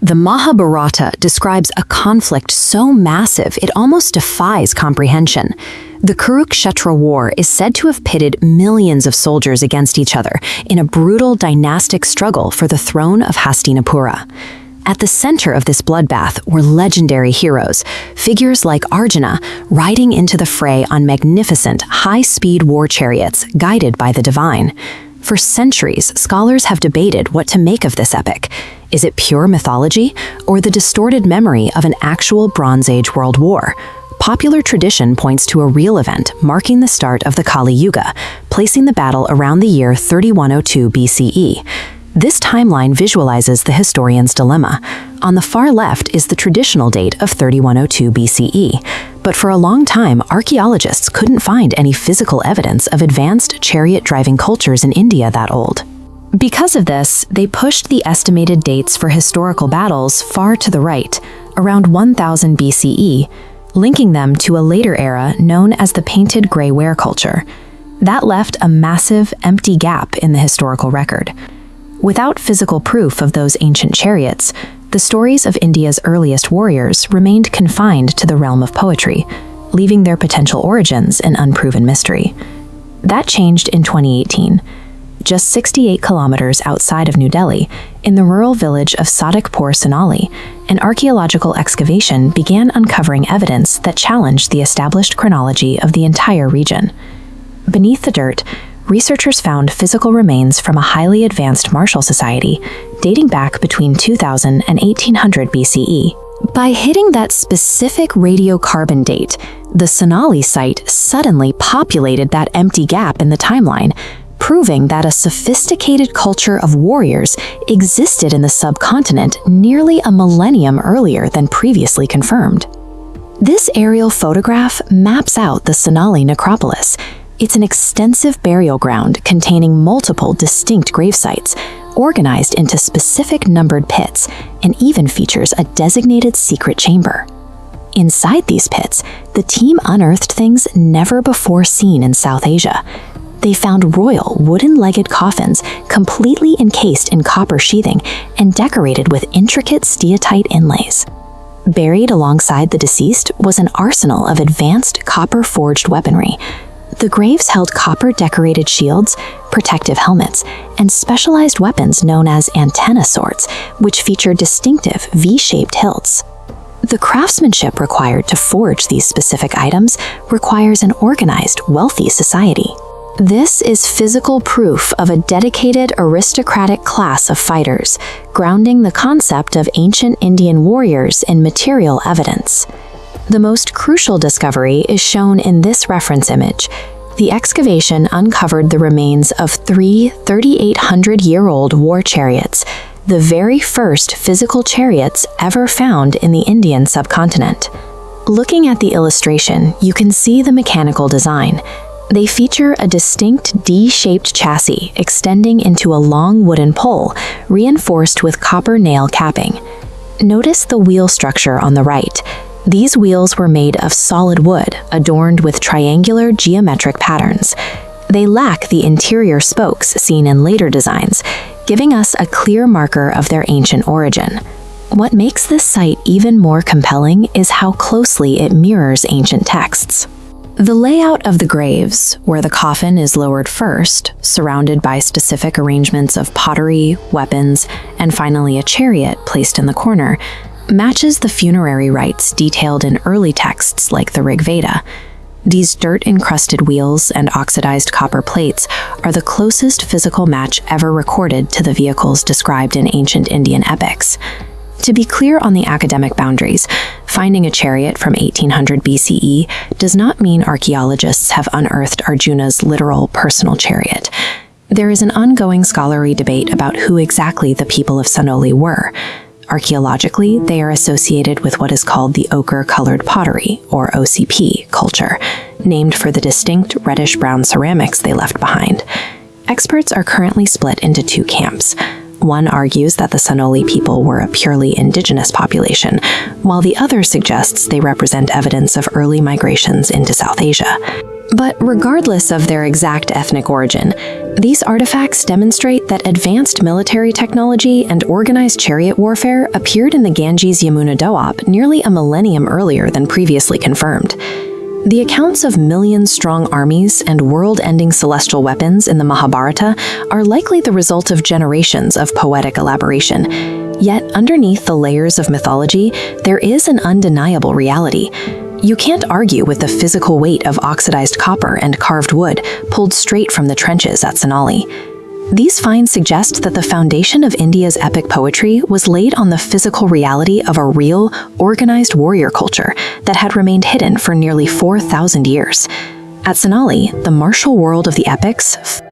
The Mahabharata describes a conflict so massive it almost defies comprehension. The Kurukshetra War is said to have pitted millions of soldiers against each other in a brutal dynastic struggle for the throne of Hastinapura. At the center of this bloodbath were legendary heroes, figures like Arjuna riding into the fray on magnificent, high-speed war chariots guided by the divine. For centuries, scholars have debated what to make of this epic. Is it pure mythology, or the distorted memory of an actual Bronze Age world war? Popular tradition points to a real event marking the start of the Kali Yuga, placing the battle around the year 3102 BCE. This timeline visualizes the historian's dilemma. On the far left is the traditional date of 3102 BCE, but for a long time, archaeologists couldn't find any physical evidence of advanced chariot-driving cultures in India that old. Because of this, they pushed the estimated dates for historical battles far to the right, around 1000 BCE, linking them to a later era known as the Painted Grey Ware culture. That left a massive, empty gap in the historical record. Without physical proof of those ancient chariots, the stories of India's earliest warriors remained confined to the realm of poetry, leaving their potential origins an unproven mystery. That changed in 2018. Just 68 kilometers outside of New Delhi, in the rural village of Sadikpur, Sanauli, an archaeological excavation began uncovering evidence that challenged the established chronology of the entire region. Beneath the dirt, researchers found physical remains from a highly advanced martial society dating back between 2000 and 1800 BCE. By hitting that specific radiocarbon date, the Sanauli site suddenly populated that empty gap in the timeline, proving that a sophisticated culture of warriors existed in the subcontinent nearly a millennium earlier than previously confirmed. This aerial photograph maps out the Sanauli necropolis. It's an extensive burial ground containing multiple distinct grave sites, organized into specific numbered pits, and even features a designated secret chamber. Inside these pits, the team unearthed things never before seen in South Asia. They found royal wooden-legged coffins completely encased in copper sheathing and decorated with intricate steatite inlays. Buried alongside the deceased was an arsenal of advanced copper-forged weaponry. The graves held copper-decorated shields, protective helmets, and specialized weapons known as antenna swords, which feature distinctive V-shaped hilts. The craftsmanship required to forge these specific items requires an organized, wealthy society. This is physical proof of a dedicated aristocratic class of fighters, grounding the concept of ancient Indian warriors in material evidence. The most crucial discovery is shown in this reference image. The excavation uncovered the remains of 3 3,800-year-old war chariots, the very first physical chariots ever found in the Indian subcontinent. Looking at the illustration, you can see the mechanical design. They feature a distinct D-shaped chassis extending into a long wooden pole, reinforced with copper nail capping. Notice the wheel structure on the right. These wheels were made of solid wood, adorned with triangular geometric patterns. They lack the interior spokes seen in later designs, giving us a clear marker of their ancient origin. What makes this site even more compelling is how closely it mirrors ancient texts. The layout of the graves, where the coffin is lowered first, surrounded by specific arrangements of pottery, weapons, and finally a chariot placed in the corner, matches the funerary rites detailed in early texts like the Rig Veda. These dirt-encrusted wheels and oxidized copper plates are the closest physical match ever recorded to the vehicles described in ancient Indian epics. To be clear on the academic boundaries, finding a chariot from 1800 BCE does not mean archaeologists have unearthed Arjuna's literal personal chariot. There is an ongoing scholarly debate about who exactly the people of Sanauli were. Archaeologically, they are associated with what is called the ochre-colored pottery, or OCP, culture, named for the distinct reddish-brown ceramics they left behind. Experts are currently split into two camps. One argues that the Sanauli people were a purely indigenous population, while the other suggests they represent evidence of early migrations into South Asia. But regardless of their exact ethnic origin, these artifacts demonstrate that advanced military technology and organized chariot warfare appeared in the Ganges-Yamuna Doab nearly a millennium earlier than previously confirmed. The accounts of million-strong armies and world-ending celestial weapons in the Mahabharata are likely the result of generations of poetic elaboration. Yet, underneath the layers of mythology, there is an undeniable reality. You can't argue with the physical weight of oxidized copper and carved wood pulled straight from the trenches at Sanauli. These finds suggest that the foundation of India's epic poetry was laid on the physical reality of a real, organized warrior culture that had remained hidden for nearly 4,000 years. At Sanauli, the martial world of the epics